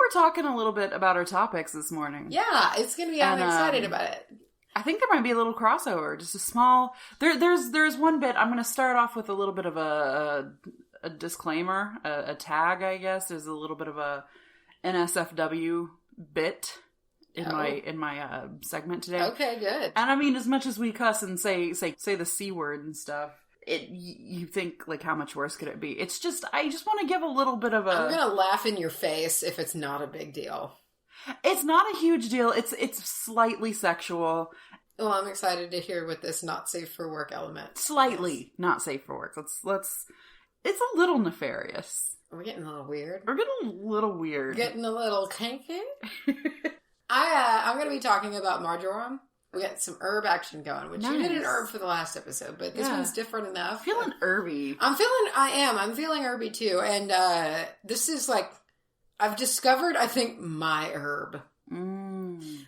were talking a little bit about our topics this morning. Yeah, it's going to be, I'm excited about it. I think there might be a little crossover, just a small, there's one bit, I'm going to start off with a little bit of a disclaimer, a tag, I guess. There's a little bit of a NSFW bit in my segment today. Okay, good. And I mean, as much as we cuss and say the C word and stuff, you think, like, how much worse could it be? It's just, I just want to give a little bit of a... I'm going to laugh in your face if it's not a big deal. It's not a huge deal. It's slightly sexual. Well, I'm excited to hear what this not safe for work element. Slightly not safe for work. Let's. It's a little nefarious. We're getting a little weird. We're getting a little weird. Getting a little kinky. I'm going to be talking about Marjoram. We got some herb action going, which you did an herb for the last episode, but this one's different enough. Feeling herby. I'm feeling herby too, and this is like, I've discovered, I think, my herb.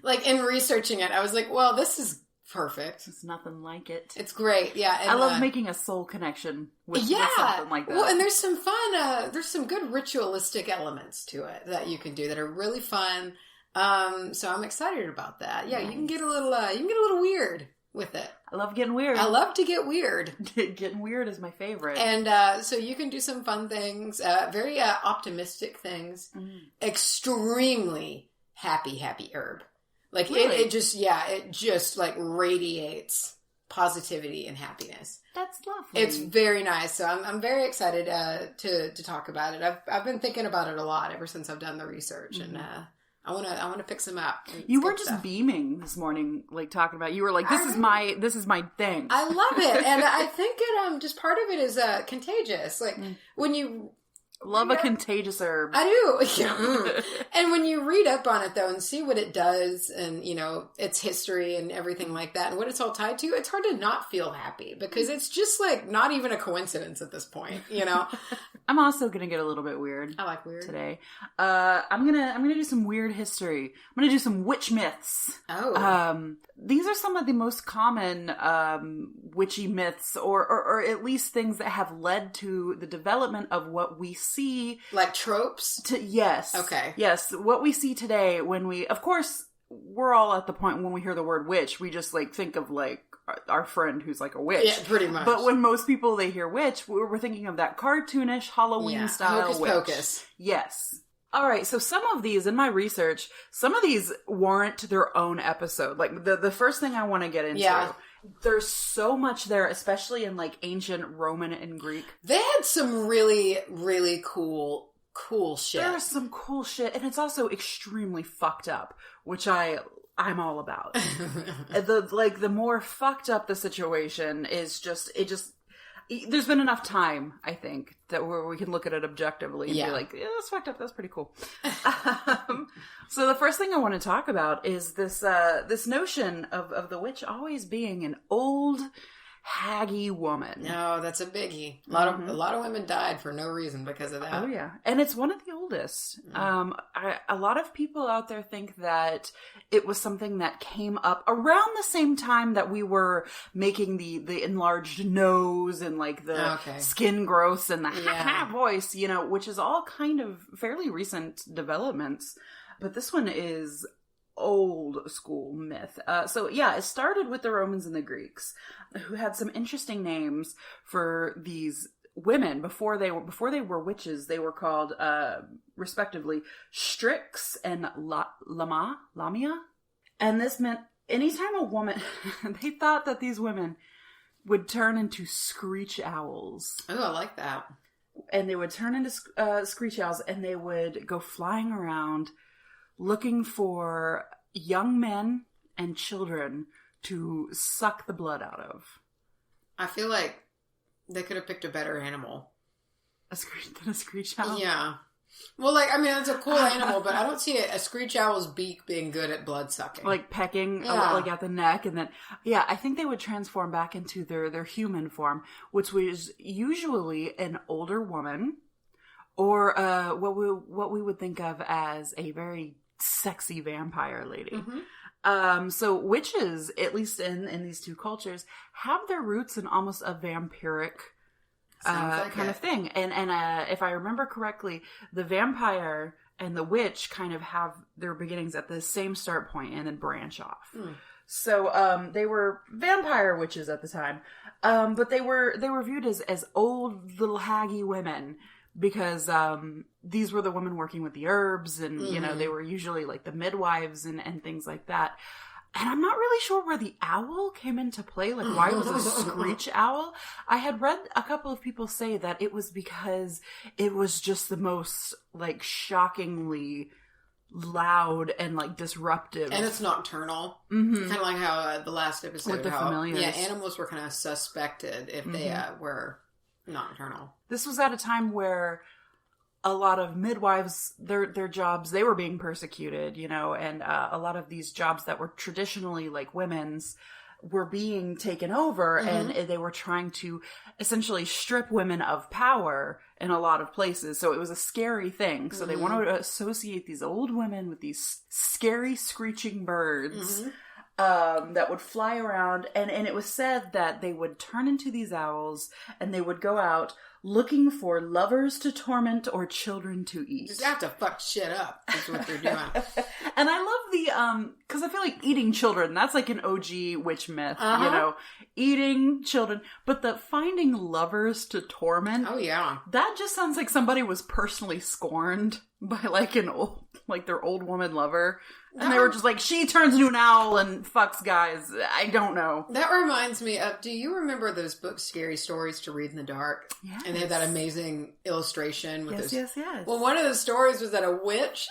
Like, in researching it, I was like, well, this is perfect. It's nothing like it. It's great, yeah. And, I love making a soul connection with something like that. Well, and there's some fun, there's some good ritualistic elements to it that you can do that are really fun. So I'm excited about that. Yeah, nice. You can get a little weird with it. I love getting weird. I love to get weird. Getting weird is my favorite. And so you can do some fun things, very optimistic things, extremely happy herb. Like, really? it just like radiates positivity and happiness. That's lovely. It's very nice. So I'm very excited to talk about it. I've been thinking about it a lot ever since I've done the research, and I want to pick some up. You were just beaming this morning, like, talking about. You were like, "This is my thing." I love it, and I think it just part of it is contagious. Like when you love a contagious herb. I do. Yeah. And when you read up on it, though, and see what it does, and, you know, its history and everything like that, and what it's all tied to, it's hard to not feel happy, because it's just, like, not even a coincidence at this point, you know? I'm also going to get a little bit weird. I like weird. Today. I'm gonna do some weird history. I'm going to do some witch myths. Oh. These are some of the most common witchy myths, or at least things that have led to the development of what we see. Like tropes? Yes. Okay. Yes. What we see today when we, of course, we're all at the point when we hear the word witch, we just, like, think of, like, our friend who's like a witch. Yeah, pretty much. But when most people, they hear witch, we're thinking of that cartoonish Halloween style Hocus witch. Pocus. Yes. All right, so some of these, in my research, some of these warrant their own episode. Like, the first thing I want to get into, there's so much there, especially in, like, ancient Roman and Greek. They had some really, really cool shit. There's some cool shit, and it's also extremely fucked up, which I'm all about. The more fucked up the situation is, there's been enough time, I think, that where we can look at it objectively and be like, yeah, that's fucked up. That's pretty cool. So the first thing I want to talk about is this notion of the witch always being an old, haggy woman. No, that's a biggie. A lot of women died for no reason because of that. Oh yeah, and it's one of the oldest. A lot of people out there think that it was something that came up around the same time that we were making the enlarged nose and, like, the skin growths and the voice, you know, which is all kind of fairly recent developments. But this one is old school myth. It started with the Romans and the Greeks, who had some interesting names for these women before they were witches. They were called respectively Strix and Lamia. And this meant anytime a woman they thought that these women would turn into screech owls. Oh, I like that. And they would turn into screech owls, and they would go flying around looking for young men and children to suck the blood out of. I feel like they could have picked a better animal. Than a screech owl? Yeah. Well, like, I mean, it's a cool animal, but I don't see a screech owl's beak being good at blood sucking. Like pecking, like at the neck, and then, I think they would transform back into their human form, which was usually an older woman, or what we would think of as a very sexy vampire lady. So witches, at least in these two cultures, have their roots in almost a vampiric kind of thing. And if I remember correctly, the vampire and the witch kind of have their beginnings at the same start point and then branch off. So they were vampire witches at the time, but they were viewed as old little haggy women because these were the women working with the herbs, and you know, they were usually like the midwives and things like that. And I'm not really sure where the owl came into play, like why it was a screech owl. I had read a couple of people say that it was because it was just the most like shockingly loud and like disruptive. And it's nocturnal. Kind of like how the last episode, with the familiars. Yeah, animals were kind of suspected if they were nocturnal. This was at a time where a lot of midwives, their jobs, they were being persecuted, you know, and a lot of these jobs that were traditionally like women's were being taken over, and they were trying to essentially strip women of power in a lot of places. So it was a scary thing. So they wanted to associate these old women with these scary screeching birds that would fly around. And it was said that they would turn into these owls and they would go out looking for lovers to torment or children to eat. Just have to fuck shit up. That's what they're doing. And I love the, because I feel like eating children, that's like an OG witch myth, you know, eating children. But the finding lovers to torment. Oh, yeah. That just sounds like somebody was personally scorned by like an old, like their old woman lover. And they were just like, she turns into an owl and fucks guys. I don't know. That reminds me of, do you remember those books, Scary Stories to Read in the Dark? Yes. And they had that amazing illustration with those. Yes. Well, one of the stories was that a witch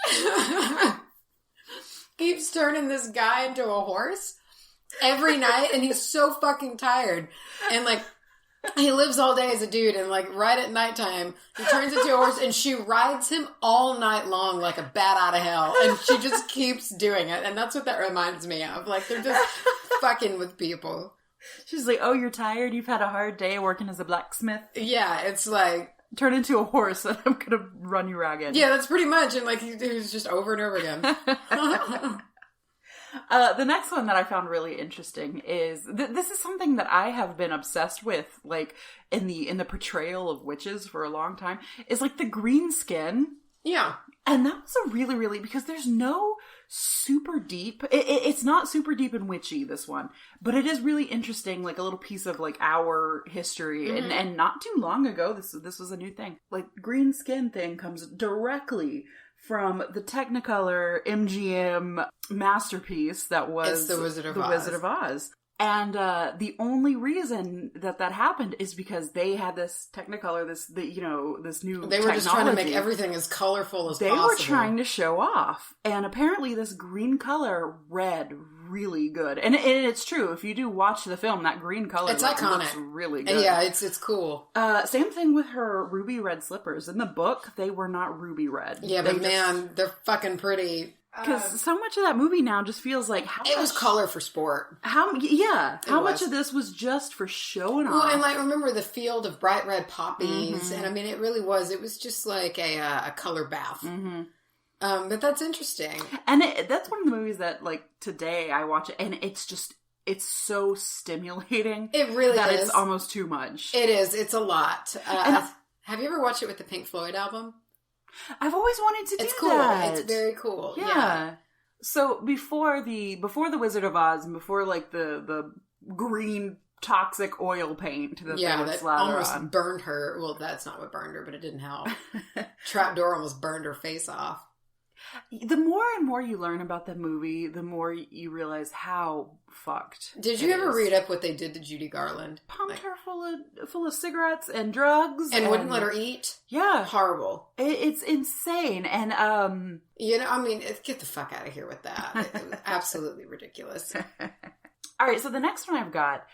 keeps turning this guy into a horse every night, and he's so fucking tired. And like, he lives all day as a dude, and like right at nighttime, he turns into a horse, and she rides him all night long like a bat out of hell, and she just keeps doing it. And that's what that reminds me of. Like, they're just fucking with people. She's like, oh, you're tired? You've had a hard day working as a blacksmith? Yeah, it's like, turn into a horse and I'm gonna run you ragged. Yeah, that's pretty much. And like, it was just over and over again. The next one that I found really interesting is this is something that I have been obsessed with, like in the portrayal of witches for a long time, is like the green skin. Yeah. And that was a really, really, because there's no super deep, it's not super deep and witchy, this one, but it is really interesting, like a little piece of like our history, and not too long ago, this was a new thing. Like, green skin thing comes directly from the Technicolor MGM masterpiece that was The Wizard of Oz. And the only reason that happened is because they had this Technicolor, this new They were just trying to make everything as colorful as possible. They were trying to show off. And apparently this green color read really good. And it's true. If you do watch the film, that green color it's iconic. Looks really good. Yeah, it's cool. Same thing with her ruby red slippers. In the book, they were not ruby red. Yeah, but man, they're fucking pretty. Because so much of that movie now just feels like it was color for sport. How much of this was just for showing off? Well, and like, remember the field of bright red poppies, and I mean, it really was. It was just like a color bath. But that's interesting, and that's one of the movies that like today I watch it, and it's so stimulating. It really that is. It's almost too much. It is. It's a lot. Have you ever watched it with the Pink Floyd album? I've always wanted to do it's cool. that. It's very cool. Yeah. So before the Wizard of Oz and before like the green toxic oil paint that they would slather almost on. burned her. Well, that's not what burned her, but it didn't help. Trapdoor almost burned her face off. The more and more you learn about the movie, the more you realize how fucked. Did you ever read up what they did to Judy Garland? Pumped her full of cigarettes and drugs, and wouldn't let her eat. Yeah, horrible. It's insane, and I mean, get the fuck out of here with that. It was absolutely ridiculous. All right, so the next one I've got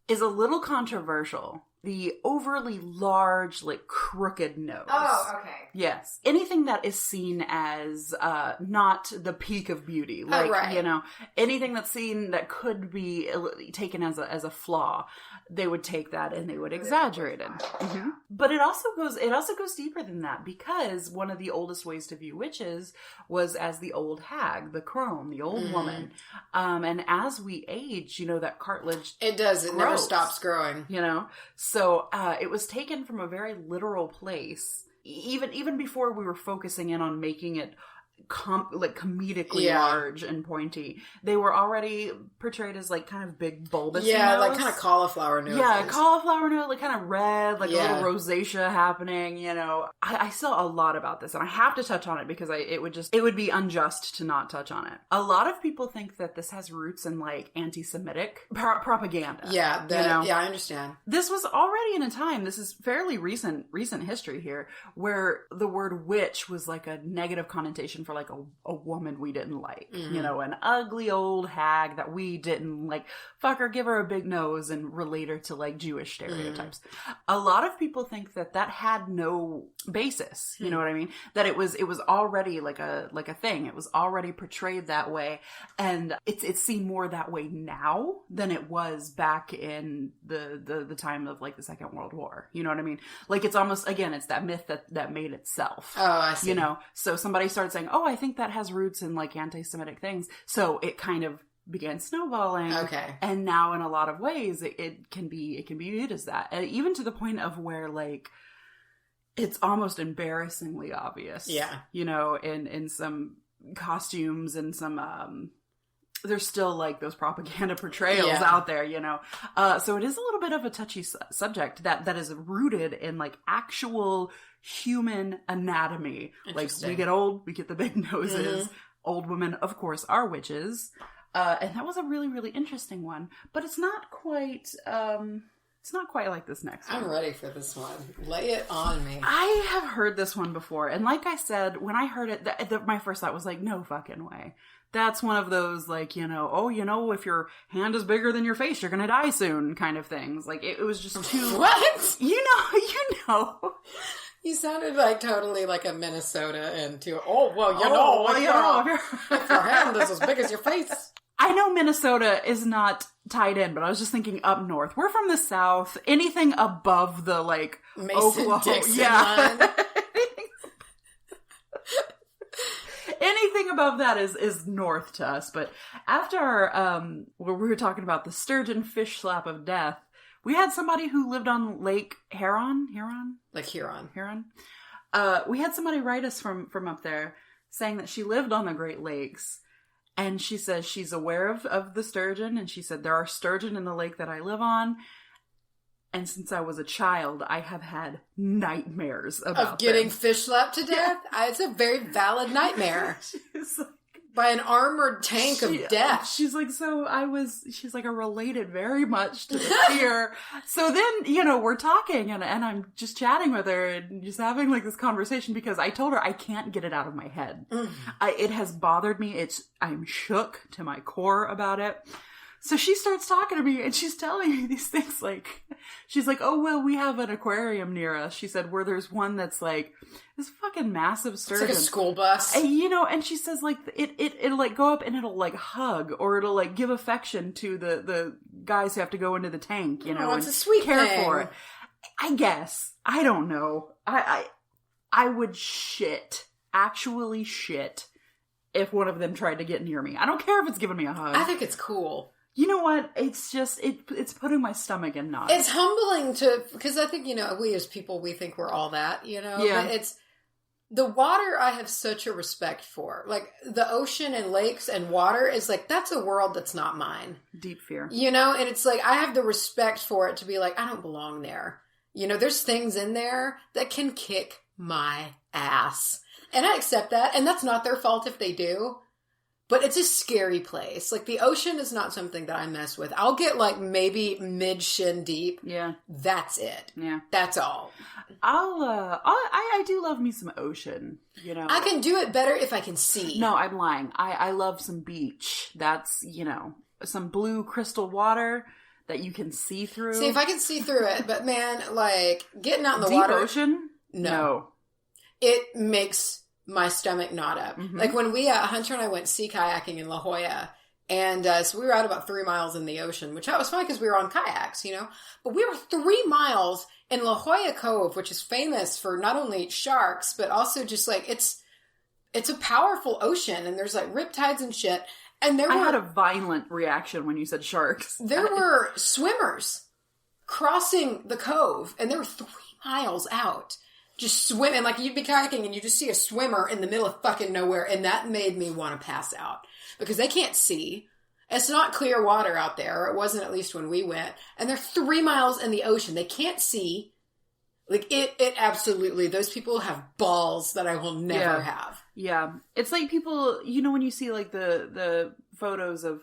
is a little controversial. The overly large, like, crooked nose. Oh, okay. Yes. Anything that is seen as not the peak of beauty. Like, anything that's seen that could be taken as a flaw, they would take that and they would exaggerate it. Mm-hmm. But it also goes deeper than that, because one of the oldest ways to view witches was as the old hag, the crone, the old woman. And as we age, that cartilage It does. It grows, never stops growing. So it was taken from a very literal place even before we were focusing in on making it comedically large and pointy, they were already portrayed as like kind of big bulbous nose. Like kind of cauliflower noses. Yeah, cauliflower nose, like kind of red, like a little rosacea happening, you know. I saw a lot about this, and I have to touch on it because it would be unjust to not touch on it. A lot of people think that this has roots in like anti-Semitic propaganda. Yeah, yeah, I understand. This was already in a time, this is fairly recent history here, where the word witch was like a negative connotation for like a woman we didn't like, you know, an ugly old hag that we didn't like. Fuck her, give her a big nose, and relate her to like Jewish stereotypes. A lot of people think that had no basis. You know what I mean? That it was already like a thing. It was already portrayed that way, and it's seen more that way now than it was back in the time of like the Second World War. You know what I mean? Like it's almost, again, it's that myth that made itself. Oh, I see. You know, so somebody started saying, "Oh, I think that has roots in like anti-Semitic things," so it kind of began snowballing. Okay. And now in a lot of ways it can be viewed as that, even to the point of where like it's almost embarrassingly obvious. Yeah. You know, in some costumes and some there's still like those propaganda portrayals out there, you know. So it is a little bit of a touchy subject that is rooted in like actual human anatomy. Like we get old, we get the big noses. Old women, of course, are witches. And that was a really, really interesting one. But it's not quite like this next one. I'm ready for this one. Lay it on me. I have heard this one before. And like I said, when I heard it, my first thought was like, no fucking way. That's one of those, like, you know, oh, you know, if your hand is bigger than your face, you're gonna die soon kind of things. Like, it was just too... What? You know. You sounded like totally like a Minnesota and if your hand is as big as your face. I know Minnesota is not tied in, but I was just thinking up north. We're from the South. Anything above the, like, Mason-Dixon line. Anything above that is north to us. But after where we were talking about the sturgeon fish slap of death, we had somebody who lived on Lake Huron. Like Huron. We had somebody write us from up there saying that she lived on the Great Lakes. And she says she's aware of the sturgeon. And she said, there are sturgeon in the lake that I live on. And since I was a child, I have had nightmares about getting fish slapped to death. Yeah. It's a very valid nightmare. She's like, by an armored tank of death. She's like, she's like, I related very much to the fear. So then, you know, we're talking and I'm just chatting with her and just having like this conversation because I told her I can't get it out of my head. It has bothered me. I'm shook to my core about it. So she starts talking to me and she's telling me these things like, she's like, oh, well, we have an aquarium near us. She said, where there's one that's like this fucking massive sturgeon. It's like a school bus. And, you know, and she says like, it'll like go up and it'll like hug or it'll like give affection to the guys who have to go into the tank, you know, it's a sweet care thing. for it. I guess. I don't know. I would actually shit if one of them tried to get near me. I don't care if it's giving me a hug. I think it's cool. You know what? It's just, it's putting my stomach in knots. It's humbling because I think, you know, we as people, we think we're all that, you know? Yeah. But it's, the water I have such a respect for. Like, the ocean and lakes and water is like, that's a world that's not mine. Deep fear. You know? And it's like, I have the respect for it to be like, I don't belong there. You know, there's things in there that can kick my ass. And I accept that. And that's not their fault if they do. But it's a scary place. Like, the ocean is not something that I mess with. I'll get, like, maybe mid-shin deep. Yeah. That's it. Yeah. That's all. I do love me some ocean, you know. I can do it better if I can see. No, I'm lying. I love some beach. That's, you know, some blue crystal water that you can see through. See, if I can see through it. But, man, like, getting out in the Deep water. ocean? No. It makes my stomach knot up. Mm-hmm. Like when Hunter and I went sea kayaking in La Jolla, and so we were out about 3 miles in the ocean, which that was fine because we were on kayaks, you know, but we were 3 miles in La Jolla Cove, which is famous for not only sharks, but also just like, it's a powerful ocean and there's like riptides and shit. And I had a violent reaction when you said sharks. There were swimmers crossing the cove and they were 3 miles out. just swimming. Like, you'd be kayaking and you just see a swimmer in the middle of fucking nowhere, and that made me want to pass out. Because they can't see. It's not clear water out there. It wasn't, at least when we went. And they're 3 miles in the ocean. They can't see. Like, it absolutely, those people have balls that I will never have. Yeah. It's like people, you know, when you see like the photos of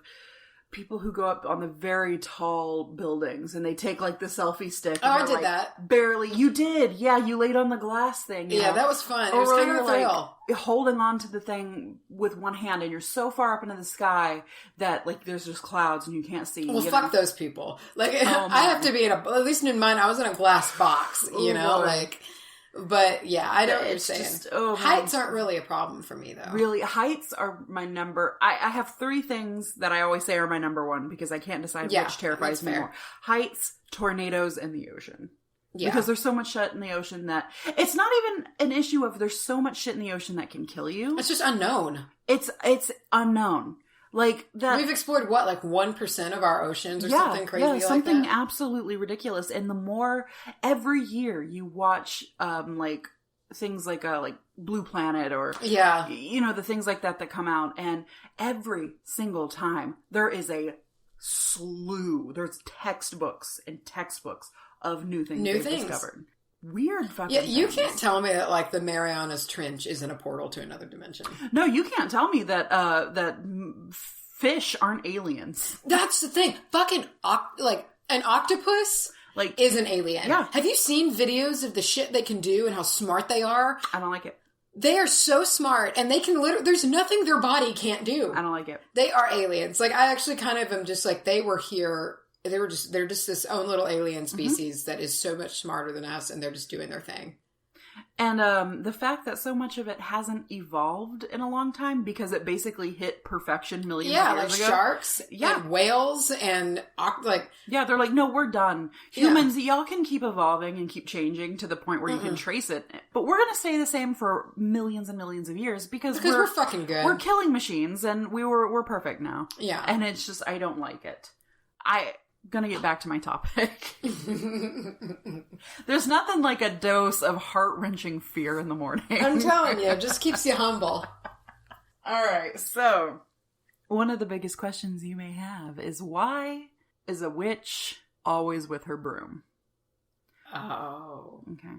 people who go up on the very tall buildings and they take like the selfie stick. Oh, I did like, that. Barely. You did. Yeah. You laid on the glass thing. Yeah, that was fun. It was kind of a thrill. Like, holding on to the thing with one hand and you're so far up into the sky that like there's just clouds and you can't see. Well, fuck those people. Like, I have to be in at least in mine, I was in a glass box, you know, Lord. like, but yeah, I know what you're saying. Just, heights aren't really a problem for me, though. Really, heights are my number. I have 3 things that I always say are my number 1 because I can't decide which terrifies me more. Heights, tornadoes, and the ocean. Yeah. Because there's so much shit in the ocean that it's not even an issue of there's so much shit in the ocean that can kill you. It's just unknown. It's unknown. Like that. We've explored what, like 1% of our oceans or something crazy like that? Yeah, something absolutely ridiculous. And the more every year you watch like things like Blue Planet or you know, the things like that come out, and every single time there is a slew. There's textbooks and textbooks of new things discovered. Weird fucking things. You can't tell me that like the Marianas Trench isn't a portal to another dimension. No, you can't tell me that fish aren't aliens. That's the thing. Fucking like an octopus is an alien. Yeah. Have you seen videos of the shit they can do and how smart they are? I don't like it. They are so smart, and they can literally, there's nothing their body can't do. I don't like it. They are aliens. Like, I actually kind of am just like, they were here. They're just this own little alien species that is so much smarter than us, and they're just doing their thing. And the fact that so much of it hasn't evolved in a long time because it basically hit perfection millions of years ago. Sharks and whales and they're like, no, we're done. Humans, y'all can keep evolving and keep changing to the point where you can trace it. But we're going to stay the same for millions and millions of years because we're fucking good. We're killing machines and we're perfect now. Yeah. And it's just, I don't like it. Gonna get back to my topic. There's nothing like a dose of heart-wrenching fear in the morning. I'm telling you, it just keeps you humble. Alright, so one of the biggest questions you may have is, why is a witch always with her broom? Oh. Okay.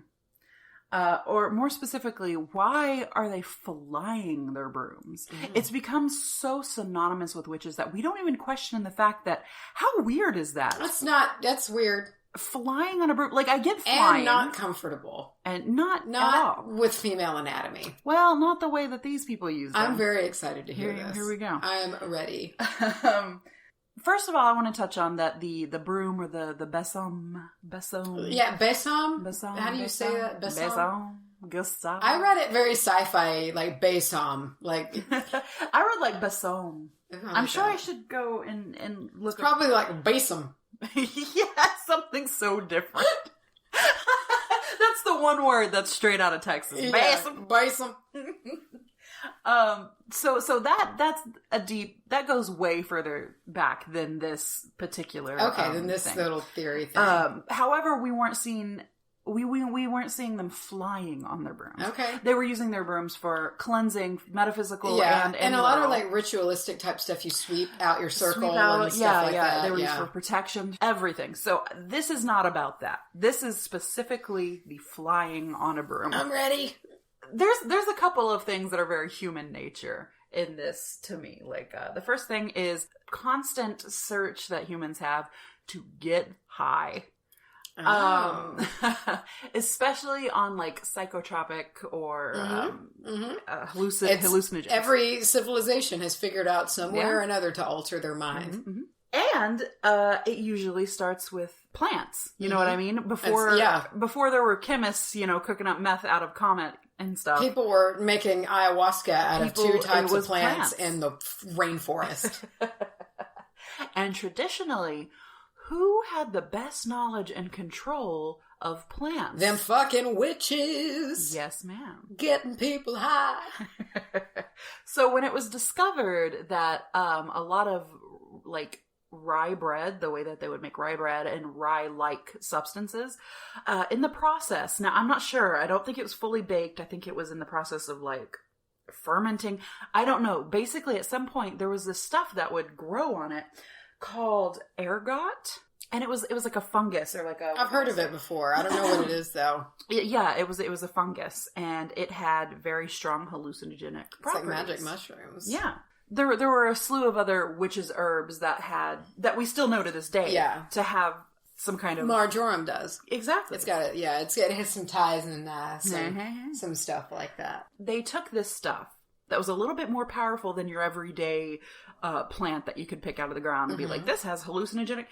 Or more specifically, why are they flying their brooms? It's become so synonymous with witches that we don't even question the fact that, how weird is that? That's weird. Flying on a broom, like, I get flying. And not comfortable. And not at all. With female anatomy. Well, not the way that these people use them. I'm very excited to hear this. Here we go. I'm ready. First of all, I want to touch on that the broom or the besom. Yeah, besom. How do you say that? Besom. Besom. I read it very sci-fi, like besom. Like I read like besom. I'm sure I should go and look. It's probably like besom. Yeah, something so different. That's the one word that's straight out of Texas. Besom. Besom. So that goes way further back than this particular than this thing. little theory thing. However, we weren't seeing them flying on their brooms. Okay. They were using their brooms for cleansing, metaphysical, and a lot of like ritualistic type stuff. You sweep out your circle and stuff like that. They were used for protection, everything. So this is not about that. This is specifically the flying on a broom. I'm ready. There's a couple of things that are very human nature in this to me. Like, the first thing is constant search that humans have to get high. Especially on like psychotropic or hallucinogens. Every civilization has figured out some way or another to alter their mind. And it usually starts with plants. You know what I mean? Before there were chemists, cooking up meth out of comet and stuff. People were making ayahuasca out of 2 types of plants in the rainforest. And traditionally, who had the best knowledge and control of plants? Them fucking witches. Yes, ma'am. Getting people high. So when it was discovered that a lot of like rye bread, the way that they would make rye bread and rye-like substances in the process. Now, I'm not sure. I don't think it was fully baked. I think it was in the process of like fermenting. I don't know. Basically, at some point, there was this stuff that would grow on it called ergot. And it was like a fungus or like a... I've heard of it before. I don't know what it is, though. Yeah, it was a fungus. And it had very strong hallucinogenic properties. It's like magic mushrooms. Yeah. There were a slew of other witches' herbs that we still know to this day. Yeah. To have some kind of... Marjoram does. Exactly. It's got it has some ties and some stuff like that. They took this stuff that was a little bit more powerful than your everyday plant that you could pick out of the ground and be like, this has hallucinogenic,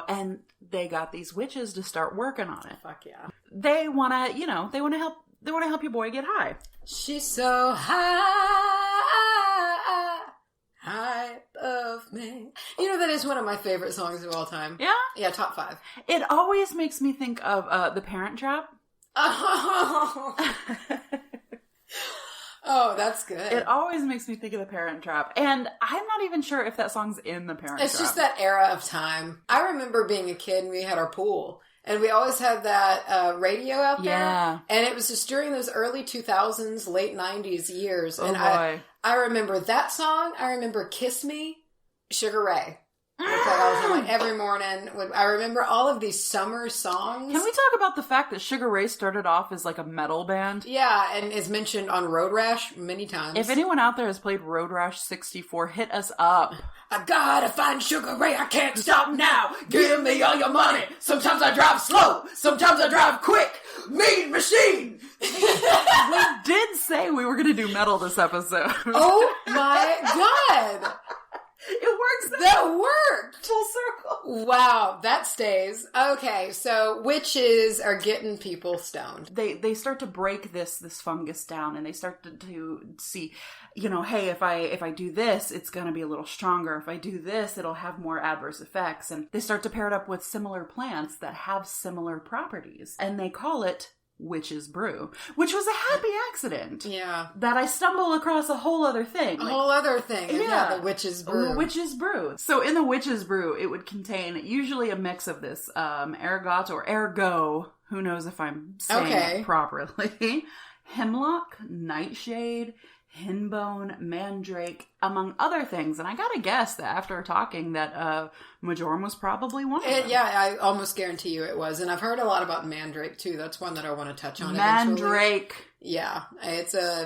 and they got these witches to start working on it. Fuck yeah. They want to help your boy get high. She's so high above me. That is one of my favorite songs of all time. Yeah? Yeah, top 5. It always makes me think of The Parent Trap. Oh. Oh, that's good. It always makes me think of The Parent Trap. And I'm not even sure if that song's in The Parent Trap. It's just that era of time. I remember being a kid and we had our pool. And we always had that radio out there. Yeah. And it was just during those early 2000s, late 90s years. Oh, and boy. I remember that song. I remember Kiss Me, Sugar Ray. I was like every morning. I remember all of these summer songs. Can we talk about the fact that Sugar Ray started off as like a metal band? Yeah, and is mentioned on Road Rash many times. If anyone out there has played Road Rash 64, hit us up. I gotta find Sugar Ray, I can't stop now. Give me all your money. Sometimes I drive slow, sometimes I drive quick. Mean machine. We did say we were going to do metal this episode. Oh my god. It works. That worked. Full circle. Wow, that stays. Okay, so witches are getting people stoned. They start to break this fungus down, and they start to see, hey, if I do this, it's going to be a little stronger. If I do this, it'll have more adverse effects. And they start to pair it up with similar plants that have similar properties. And they call it Witch's Brew, which was a happy accident. Yeah. That I stumbled across a whole other thing. Whole other thing. Yeah, the Witch's Brew. The Witch's Brew. So in the Witch's Brew, it would contain usually a mix of this ergot or ergo, who knows if I'm saying it properly, hemlock, nightshade, hinbone, mandrake, among other things. And I gotta guess that after talking that Marjoram was probably one of them. Yeah, I almost guarantee you it was. And I've heard a lot about mandrake too. That's one that I want to touch on Mandrake. Eventually. Yeah,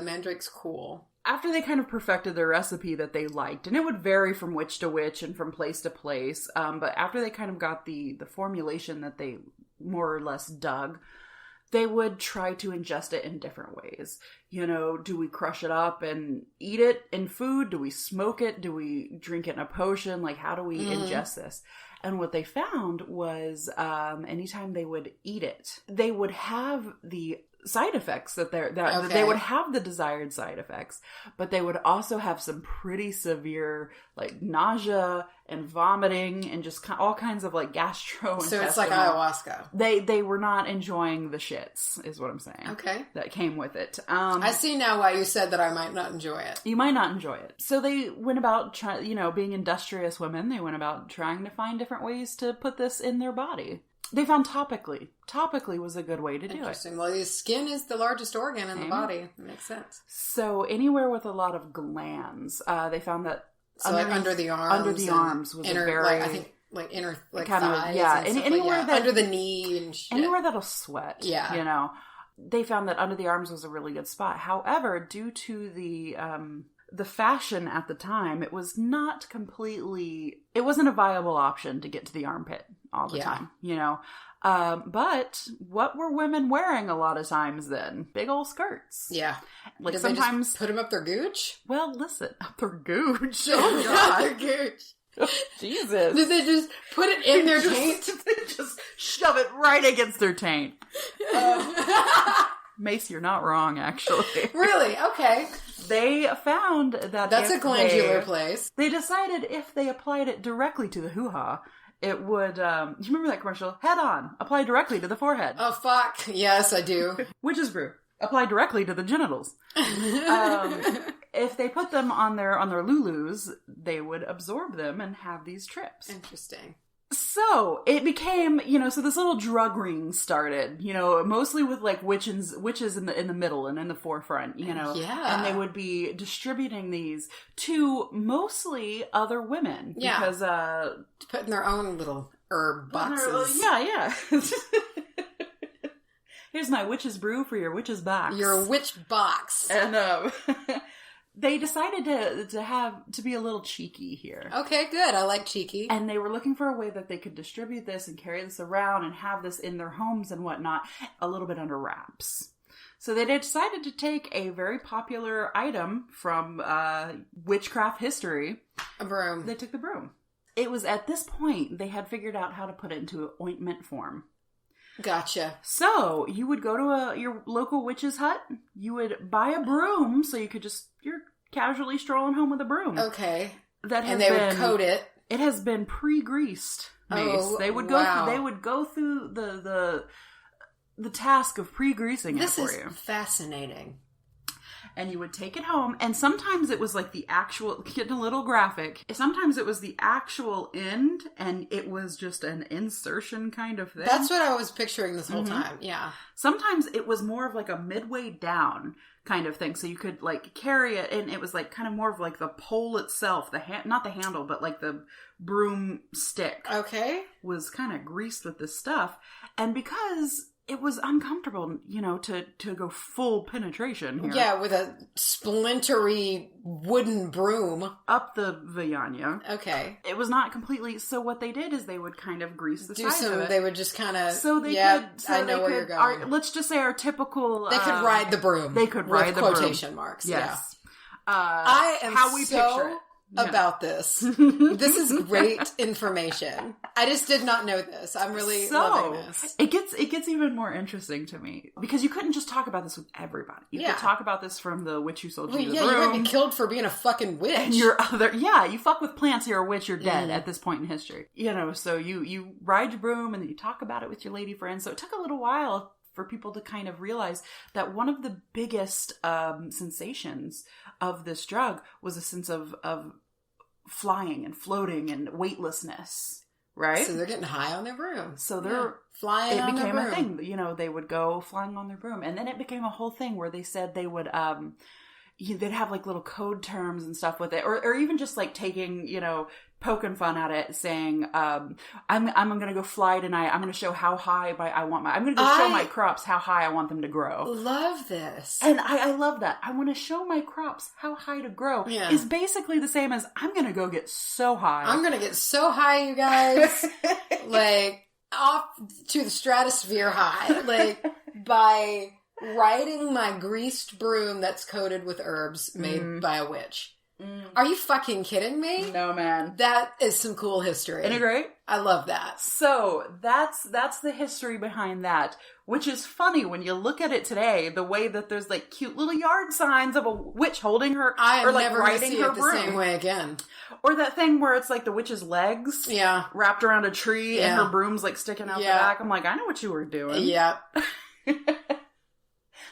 mandrake's cool. After they kind of perfected their recipe that they liked, and it would vary from witch to witch and from place to place, but after they kind of got the formulation that they more or less dug, they would try to ingest it in different ways. Do we crush it up and eat it in food? Do we smoke it? Do we drink it in a potion? Like, how do we ingest this? And what they found was anytime they would eat it, they would have the side effects that they would have the desired side effects, but they would also have some pretty severe like nausea and vomiting and just all kinds of like gastrointestinal. So it's like ayahuasca. They were not enjoying the shits, is what I'm saying. Okay, that came with it. I see now why you said that I might not enjoy it. You might not enjoy it. So they went about being industrious women. They went about trying to find different ways to put this in their body. They found topically. Topically was a good way to do it. Interesting. Well, the skin is the largest organ in the body. That makes sense. So anywhere with a lot of glands, they found that under the arms. Under the arms was inner, a very... I think inner kind thighs. Of, yeah. Anywhere that... Under the knee and shit. Anywhere that'll sweat. Yeah. They found that under the arms was a really good spot. However, due to the fashion at the time, it was not completely... It wasn't a viable option to get to the armpit all the time, but what were women wearing a lot of times then? Big old skirts. Yeah. Like Did sometimes... they just put them up their gooch? Well, listen, up their gooch. Oh, God. Their gooch. Oh, Jesus. Did they just put it in their taint? They just shove it right against their taint. Macy, you're not wrong, actually. Really? Okay. They found that that's a glandular place. They decided if they applied it directly to the hoo-ha, it would, you remember that commercial? Head on. Apply directly to the forehead. Oh, fuck. Yes, I do. Witch's Brew. Apply directly to the genitals. if they put them on their Lulus, they would absorb them and have these trips. Interesting. So it became, so this little drug ring started, mostly with like witches in the middle and in the forefront, Yeah. and they would be distributing these to mostly other women. Yeah. Because, put in their own little herb boxes. Yeah. Here's my witch's brew for your witch's box. Your witch box. And, they decided to be a little cheeky here. Okay, good. I like cheeky. And they were looking for a way that they could distribute this and carry this around and have this in their homes and whatnot, a little bit under wraps. So they decided to take a very popular item from witchcraft history. A broom. They took the broom. It was at this point they had figured out how to put it into ointment form. Gotcha. So you would go to your local witch's hut. You would buy a broom, so you're casually strolling home with a broom. Okay. And they would coat it. It has been pre-greased, Mace. Oh, they would wow. They would go through the task of pre-greasing it for you. This is fascinating. And you would take it home, and sometimes it was like the actual, getting a little graphic, sometimes it was the actual end, and it was just an insertion kind of thing. That's what I was picturing this whole time, yeah. Sometimes it was more of like a midway down kind of thing, so you could like carry it, and it was like kind of more of like the pole itself, not the handle, but like the broom stick. Okay. Was kind of greased with this stuff, and because it was uncomfortable, to go full penetration here. Yeah, with a splintery wooden broom. Up the vagina. Okay. It was not completely... So what they did is they would kind of grease the sides of it. They would just kind of... So they could... So I know where you're going. Let's just say our typical... They could ride the broom. They could ride the broom. With quotation marks, yes. Yeah. I am how we picture it. About this. This is great information. I just did not know this. I'm really loving this. It gets even more interesting to me because you couldn't just talk about this with everybody. You could talk about this from the witch who sold you the broom. You might be killed for being a fucking witch. And you fuck with plants, you're a witch, you're dead at this point in history. So you ride your broom and then you talk about it with your lady friends. So it took a little while for people to kind of realize that one of the biggest sensations of this drug was a sense of flying and floating and weightlessness, right? So they're getting high on their broom. So they're flying on their broom. It became a thing. They would go flying on their broom. And then it became a whole thing where they said they would, they'd have like little code terms and stuff with it. Or even just like taking, poking fun at it, saying, I'm going to go fly tonight. I'm going to show how high I'm going to go show my crops how high I want them to grow. Love this. And I love that. I want to show my crops how high to grow. Yeah. Is basically the same as I'm going to go get so high. I'm going to get so high, you guys. Like, off to the stratosphere high. Like, by riding my greased broom that's coated with herbs made by a witch. Are you fucking kidding me? No, man. That is some cool history. Isn't it great? I love that. So, that's the history behind that, which is funny when you look at it today, the way that there's like cute little yard signs of a witch holding her, I or like never riding see her it the broom. same way again. Or that thing where it's like the witch's legs wrapped around a tree and her broom's like sticking out the back. I'm like, I know what you were doing. Yeah.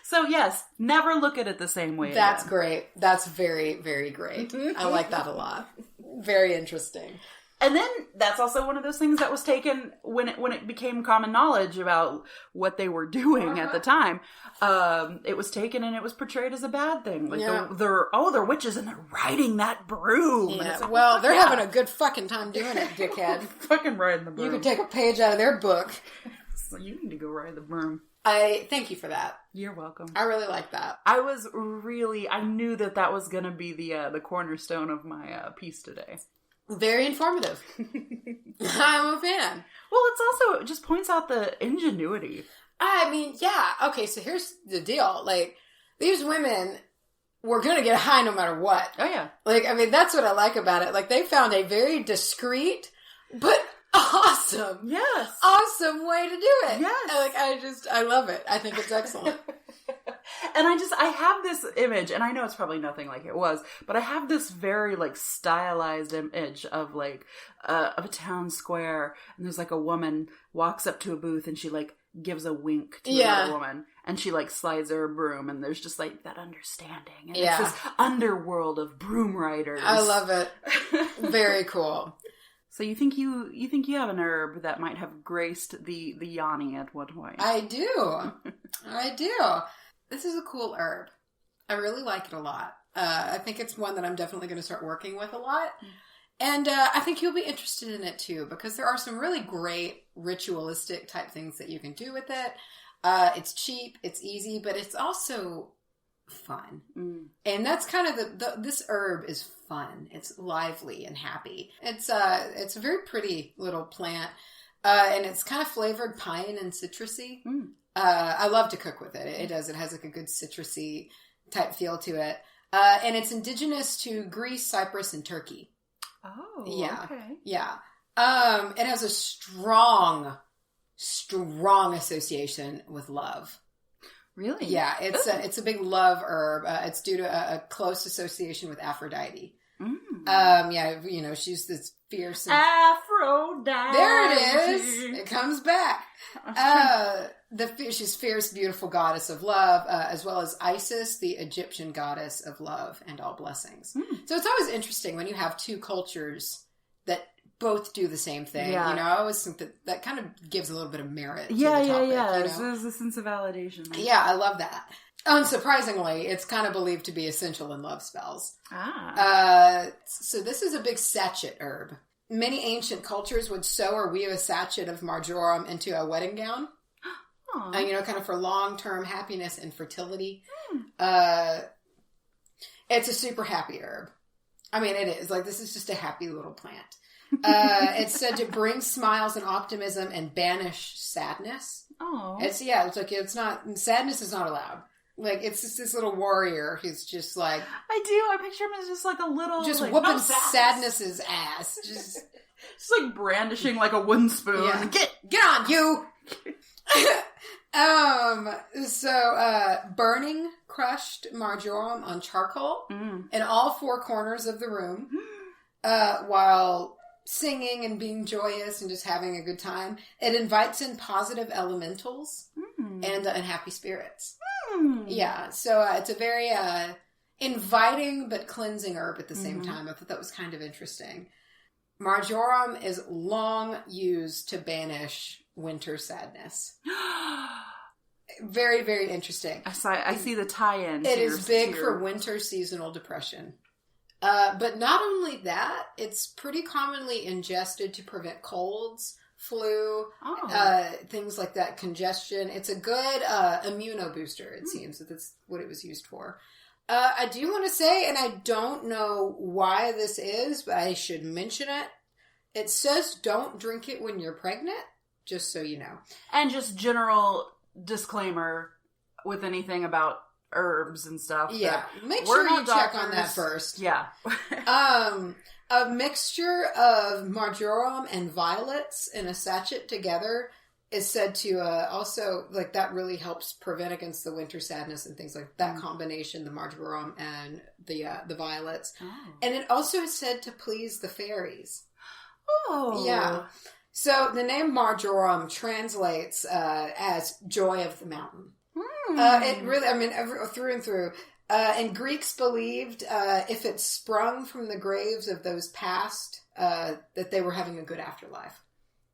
So yes, never look at it the same way. That's great. That's very, very great. I like that a lot. Very interesting. And then that's also one of those things that was taken when it became common knowledge about what they were doing at the time. It was taken and it was portrayed as a bad thing. Like they're witches and they're riding that broom. Yeah. Like, well, they're having a good fucking time doing it, dickhead. Fucking riding the broom. You could take a page out of their book. So you need to go ride the broom. I thank you for that. You're welcome. I really like that. I knew that was going to be the cornerstone of my piece today. Very informative. I'm a fan. Well, it just points out the ingenuity. I mean, yeah. Okay, so here's the deal. Like, these women were going to get high no matter what. Oh, yeah. Like, I mean, that's what I like about it. Like, they found a very discreet, but awesome. Yes. Awesome way to do it. Yes. Like, I love it. I think it's excellent. And I have this image, and I know it's probably nothing like it was, but I have this very, like, stylized image of a town square, and there's, like, a woman walks up to a booth, and she, like, gives a wink to another woman, and she like slides her a broom, and there's just like that understanding. And it's this underworld of broom riders. I love it. Very cool. So you think you have an herb that might have graced the Yanni at one point? I do. I do. This is a cool herb. I really like it a lot. I think it's one that I'm definitely going to start working with a lot. And I think you'll be interested in it too, because there are some really great ritualistic type things that you can do with it. It's cheap, it's easy, but it's also fun. And that's kind of this herb is fun. It's lively and happy. It's a very pretty little plant. And it's kind of flavored pine and citrusy. I love to cook with it. It has like a good citrusy type feel to it. And it's indigenous to Greece, Cyprus, and Turkey. Oh, yeah. Okay. Yeah. It has a strong association with love. Really? Yeah. It's a big love herb. It's due to a close association with Aphrodite. Yeah, you know, she's this fierce Aphrodite. There it is. It comes back. She's fierce, beautiful goddess of love, as well as Isis, the Egyptian goddess of love and all blessings. So it's always interesting when you have two cultures that both do the same thing. Yeah. You know, I always think that kind of gives a little bit of merit to the Yeah. topic. You know? There's a sense of validation. Right? Yeah, I love that. Unsurprisingly, it's kind of believed to be essential in love spells. So this is a big sachet herb. Many ancient cultures would sew or weave a sachet of marjoram into a wedding gown. You know, kind of for long-term happiness and fertility. It's a super happy herb. I mean, it is. Like, this is just a happy little plant. It's said to bring smiles and optimism and banish sadness. Sadness is not allowed. Like, it's just this little warrior who's just like... I picture him as just like a little... Just like, whooping sadness's ass. Just like brandishing like a wooden spoon. Yeah. Get on, you! Burning crushed marjoram on charcoal in all four corners of the room, while singing and being joyous and just having a good time. It invites in positive elementals and happy spirits. Yeah, so it's a very inviting but cleansing herb at the same time. I thought that was kind of interesting. Marjoram is long used to banish winter sadness. Very, very interesting. I see the tie-in. It is big for winter seasonal depression. But not only that, it's pretty commonly ingested to prevent colds, flu, things like that, congestion. It's a good immunobooster, it seems. That's what it was used for. I do want to say, and I don't know why this is, but I should mention it. It says don't drink it when you're pregnant, just so you know. And just general disclaimer with anything about herbs and stuff. Yeah, make sure you check on that first. Yeah. A mixture of marjoram and violets in a sachet together is said to also, like, that really helps prevent against the winter sadness and things like that. Combination, the marjoram and the violets. And it also is said to please the fairies. Yeah. So the name marjoram translates as joy of the mountain. It really, I mean, through and through. And Greeks believed if it sprung from the graves of those past, that they were having a good afterlife.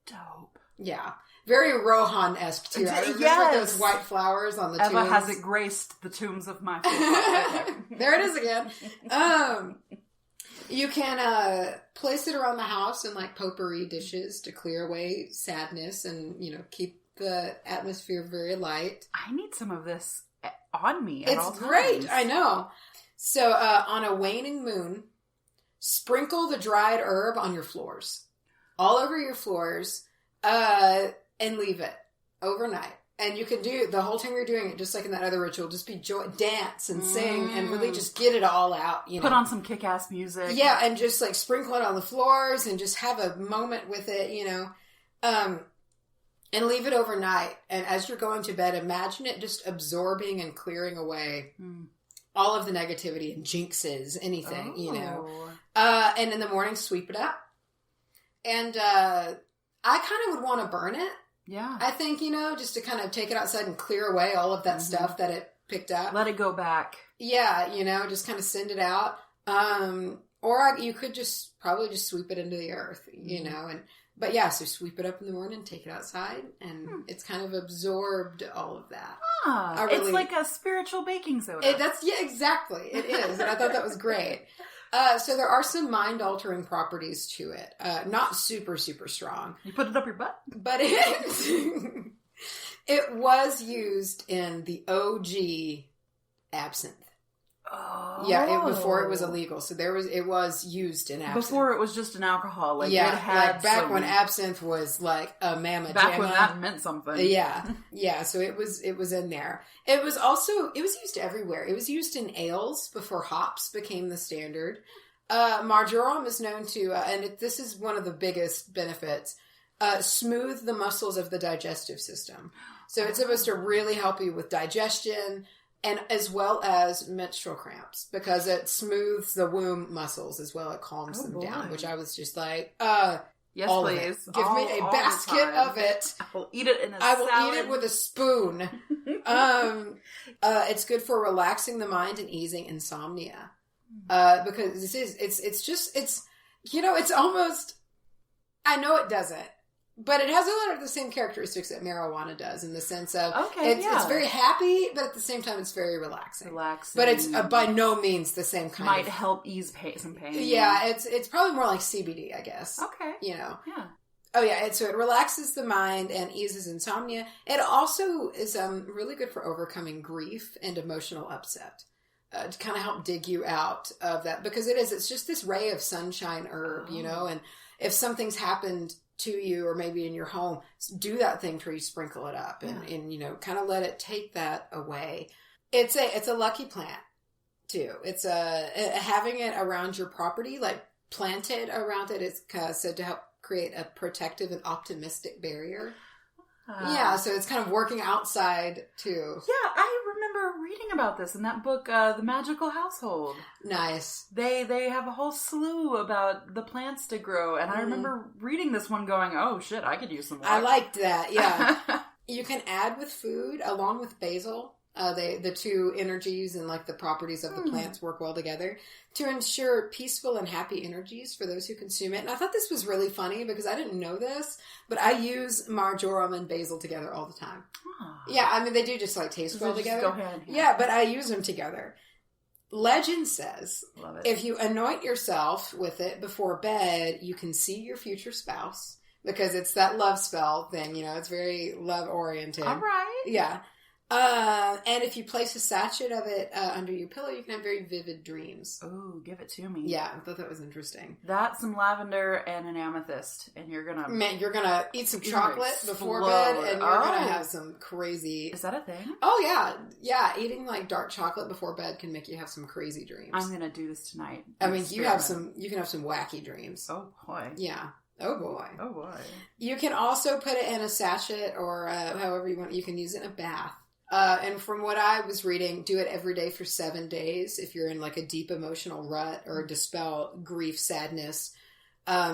Dope. Yeah. Very Rohan-esque, too. I remember those white flowers on the tombs. Eva has it graced the tombs of my forefathers. There it is again. You can place it around the house in, like, potpourri dishes to clear away sadness and, you know, keep the atmosphere very light. I need some of this on me at all times. It's great. I know. So, on a waning moon, sprinkle the dried herb on your floors. All over your floors. And leave it overnight. And you can do the whole time you're doing it, just like in that other ritual, just be dance and sing and really just get it all out. You know? Put on some kick-ass music. Yeah, and just like sprinkle it on the floors and just have a moment with it, you know. And leave it overnight. And as you're going to bed, imagine it just absorbing and clearing away all of the negativity and jinxes, anything, you know. And in the morning, sweep it up. And I kind of would want to burn it. Yeah. I think, just to kind of take it outside and clear away all of that stuff that it picked up. Let it go back. Yeah, just kind of send it out. Or you could probably just sweep it into the earth, but yeah, so sweep it up in the morning, take it outside, and it's kind of absorbed all of that. It's like a spiritual baking soda. Exactly. It is. And I thought that was great. So there are some mind-altering properties to it. Not super, super strong. You put it up your butt? But it was used in the OG absinthe. Oh. Yeah, before it was illegal. So it was used in absinthe. Before it was just an alcohol. It had back when absinthe was like a mamma back jamma. when that meant something. Yeah. So it was in there. It was used everywhere. It was used in ales before hops became the standard. Marjoram is known to, this is one of the biggest benefits, smooth the muscles of the digestive system. So it's supposed to really help you with digestion, and as well as menstrual cramps, because it smooths the womb muscles as well. It calms them down, which I was just like, yes, all please. Of it. Give me a basket of it. I will eat it in a salad. I will eat it with a spoon. It's good for relaxing the mind and easing insomnia. Because it's almost, I know it doesn't, but it has a lot of the same characteristics that marijuana does, in the sense of it's very happy, but at the same time it's very relaxing. But it's by no means the same kind. Might help ease some pain. Yeah, it's probably more like CBD, I guess. Okay. Yeah. Oh yeah, so it relaxes the mind and eases insomnia. It also is really good for overcoming grief and emotional upset. To kind of help dig you out of that, because it's just this ray of sunshine herb, and if something's happened to you, or maybe in your home, do that thing where you sprinkle it up and kind of let it take that away. It's a lucky plant too. It's having it around your property, like planted around it, it's said to help create a protective and optimistic barrier. So it's kind of working outside too. Yeah, I remember reading about this in that book, The Magical Household. Nice. They have a whole slew about the plants to grow, and I remember reading this one going, oh shit, I could use some luck. I liked that, yeah. You can add with food, along with basil. The two energies and like the properties of the plants work well together to ensure peaceful and happy energies for those who consume it. And I thought this was really funny because I didn't know this, but I use marjoram and basil together all the time. Oh. Yeah, I mean, they do just like taste well together. Go hand in hand. Yeah, but I use them together. Legend says, if you anoint yourself with it before bed, you can see your future spouse, because it's that love spell thing, it's very love oriented. All right. Yeah. And if you place a sachet of it under your pillow, you can have very vivid dreams. Oh, give it to me. Yeah, I thought that was interesting. That's some lavender and an amethyst, and you're gonna eat some chocolate before bed, and you're gonna have some crazy. Is that a thing? Oh yeah. Eating like dark chocolate before bed can make you have some crazy dreams. I'm gonna do this tonight. I mean, you can have some wacky dreams. Oh boy. Yeah. Oh boy. Oh boy. You can also put it in a sachet, or however you want. You can use it in a bath. And from what I was reading, do it every day for 7 days. If you're in like a deep emotional rut or dispel grief, sadness,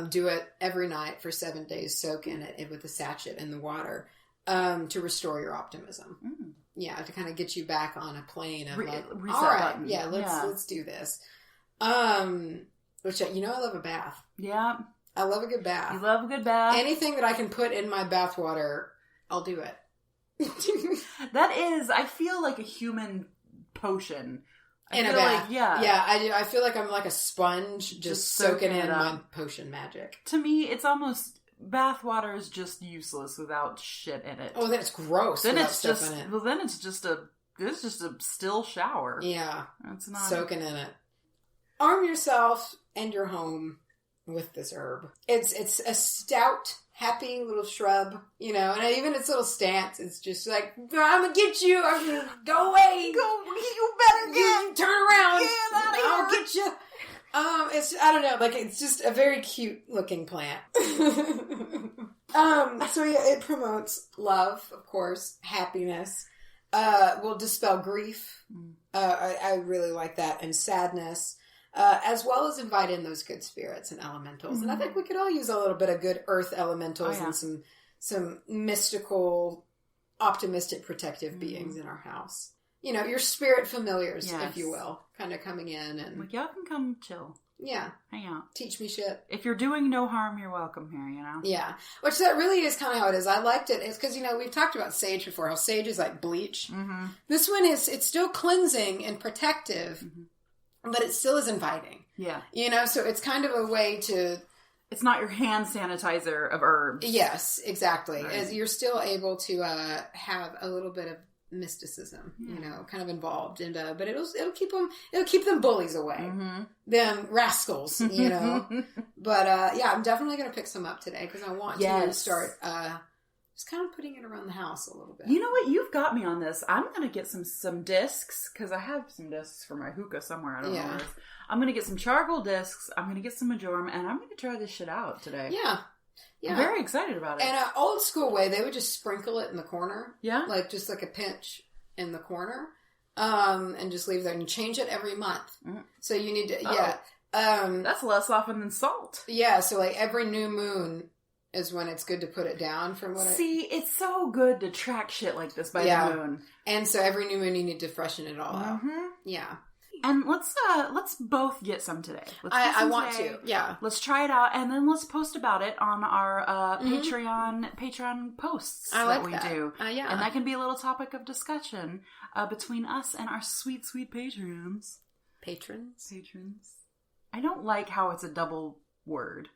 do it every night for 7 days. Soak in it with the sachet in the water, to restore your optimism. Yeah. To kind of get you back on a plane of like, all right, button. Let's do this. Which, I love a bath. Yeah. I love a good bath. You love a good bath. Anything that I can put in my bath water, I'll do it. That is, I feel like a human potion. In a bath. Yeah, I do. I feel like I'm like a sponge just soaking in my potion magic. To me, it's almost, bath water is just useless without shit in it. Oh, then it's gross. Then it's just, then it's just a still shower. Yeah. It's not soaking in it. Arm yourself and your home with this herb. It's a stout, happy little shrub, and even its little stance, it's just like, I'm gonna get you, I'm gonna go away. You better you turn around. Get out of here. I'll get you. I don't know, like, it's just a very cute looking plant. So yeah, it promotes love, of course, happiness, will dispel grief. I really like that, and sadness. As well as invite in those good spirits and elementals. And I think we could all use a little bit of good earth elementals and some mystical, optimistic, protective beings in our house. You know, your spirit familiars, if you will, kind of coming in and... Like, y'all can come chill. Yeah. Hang out. Teach me shit. If you're doing no harm, you're welcome here, you know? Yeah. Which that really is kind of how it is. I liked it. It's because, you know, we've talked about sage before, how sage is like bleach. Mm-hmm. This one it's still cleansing and protective, but it still is inviting. Yeah. You know, so it's kind of a way to... It's not your hand sanitizer of herbs. Yes, exactly. Right. As you're still able to have a little bit of mysticism, you know, kind of involved, and but it'll keep them bullies away, them rascals, you know. But I'm definitely going to pick some up today because I want to start just kind of putting it around the house a little bit. You know what? You've got me on this. I'm going to get some discs because I have some discs for my hookah somewhere. I don't know where it is. I'm going to get some charcoal discs. I'm going to get some Marjoram, and I'm going to try this shit out today. Yeah. I'm very excited about it. And an old school way, they would just sprinkle it in the corner. Yeah. Like, just like a pinch in the corner. And just leave it there. And you change it every month. So you need to, that's less often than salt. Yeah, so like every new moon is when it's good to put it down from what it's so good to track shit like this by the moon. And so every new moon you need to freshen it all out. Yeah. And let's both get some today. I want to. Yeah. Let's try it out, and then let's post about it on our Patreon posts that we do. Yeah. And that can be a little topic of discussion between us and our sweet, sweet patrons. Patrons. I don't like how it's a double word.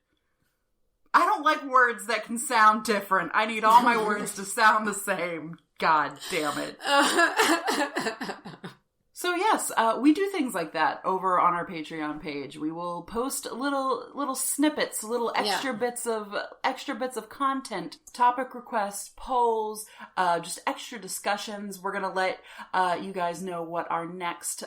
I don't like words that can sound different. I need all my words to sound the same. God damn it. So yes, we do things like that over on our Patreon page. We will post little snippets, little extra bits of content, topic requests, polls, just extra discussions. We're gonna let you guys know what our next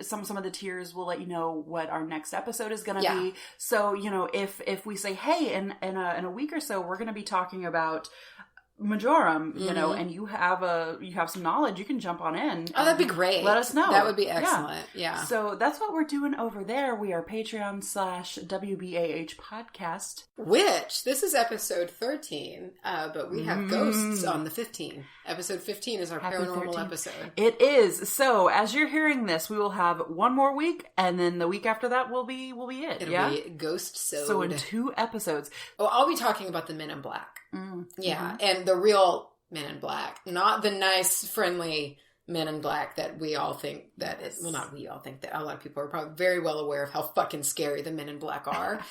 some of the tiers will let you know what our next episode is gonna be. So you know if we say, hey, in a week or so we're gonna be talking about Marjoram, you know, and you have some knowledge, you can jump on in. Oh, that'd be great. Let us know. That would be excellent. Yeah. So that's what we're doing over there. We are Patreon/wbahpodcast. Which, this is episode 13, but we have ghosts on the 15. Episode 15 is our paranormal episode. It is. So, as you're hearing this, we will have one more week, and then the week after that will be it. It'll be ghost-sode. So in 2 episodes. Oh, I'll be talking about the Men in Black. Yeah, and the real Men in Black, not the nice, friendly Men in Black that we all think that is. Well, not we all think that. A lot of people are probably very well aware of how fucking scary the Men in Black are.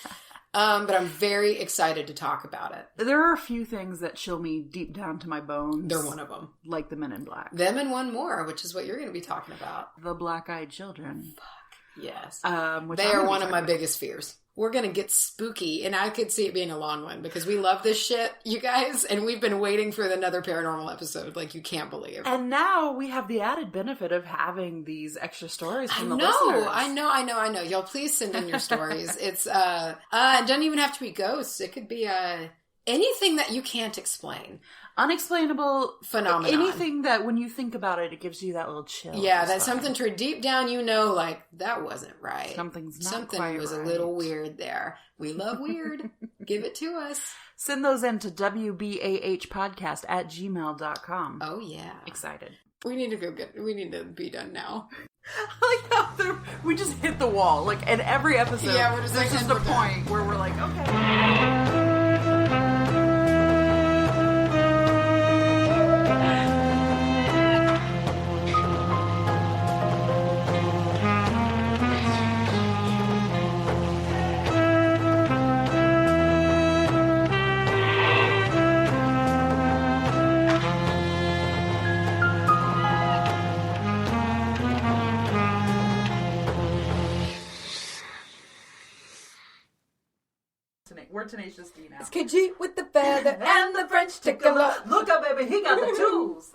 But I'm very excited to talk about it. There are a few things that chill me deep down to my bones. They're one of them. Like the Men in Black. Them and one more, which is what you're going to be talking about. The Black-Eyed Children. Fuck. Yes. They are one of my biggest fears. We're going to get spooky, and I could see it being a long one, because we love this shit, you guys, and we've been waiting for another paranormal episode, like you can't believe. And now we have the added benefit of having these extra stories from the listeners. I know. Y'all please send in your stories. It's, it doesn't even have to be ghosts. It could be, anything that you can't explain. Unexplainable phenomenon. Anything that when you think about it, it gives you that little chill. Yeah, that's something to deep down you know, like, that wasn't right. Something was a little weird there. We love weird. Give it to us. Send those in to wbahpodcast@gmail.com. Oh, yeah. Excited. We need to be done now. Like how we just hit the wall. Like in every episode, there's just a point where we're like, okay. We're Tenacious D now. It's KG with the feather and the French tickler. Look up, baby, he got the tools.